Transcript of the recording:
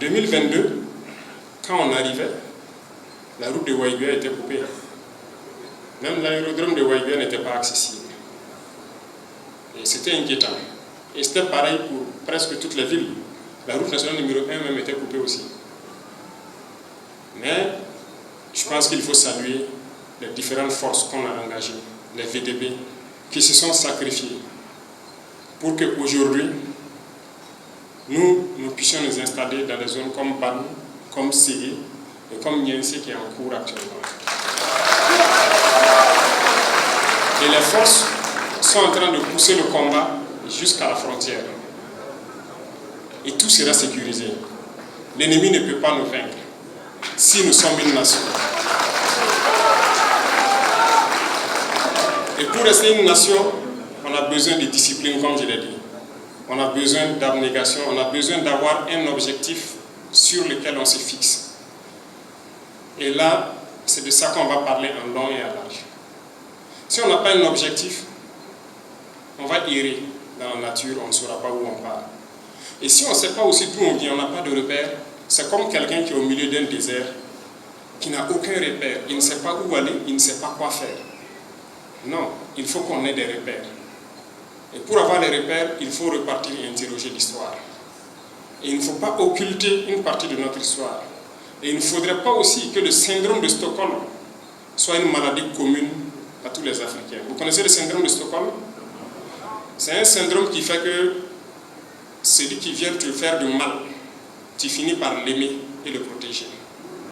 2022, quand on arrivait, la route de Waïgué était coupée. Même l'aérodrome de Waïgué n'était pas accessible. Et c'était inquiétant. Et c'était pareil pour presque toutes les villes. La route nationale numéro 1 même était coupée aussi. Mais je pense qu'il faut saluer les différentes forces qu'on a engagées, les VDB, qui se sont sacrifiés pour qu'aujourd'hui, nous puissions nous installer dans des zones comme Ban, comme Ségué et comme Niense qui est en cours actuellement. Et les forces sont en train de pousser le combat jusqu'à la frontière. Et tout sera sécurisé. L'ennemi ne peut pas nous vaincre si nous sommes une nation. Et pour rester une nation, on a besoin de discipline, comme je l'ai dit. On a besoin d'abnégation, on a besoin d'avoir un objectif sur lequel on se fixe. Et là, c'est de ça qu'on va parler en long et en large. Si on n'a pas un objectif, on va errer dans la nature, on ne saura pas où on part. Et si on ne sait pas aussi d'où on vient, on n'a pas de repère, c'est comme quelqu'un qui est au milieu d'un désert, qui n'a aucun repère, il ne sait pas où aller, il ne sait pas quoi faire. Non, il faut qu'on ait des repères. Et pour avoir les repères, il faut repartir et interroger l'histoire. Et il ne faut pas occulter une partie de notre histoire. Et il ne faudrait pas aussi que le syndrome de Stockholm soit une maladie commune à tous les Africains. Vous connaissez le syndrome de Stockholm? C'est un syndrome qui fait que celui qui vient te faire du mal, tu finis par l'aimer et le protéger.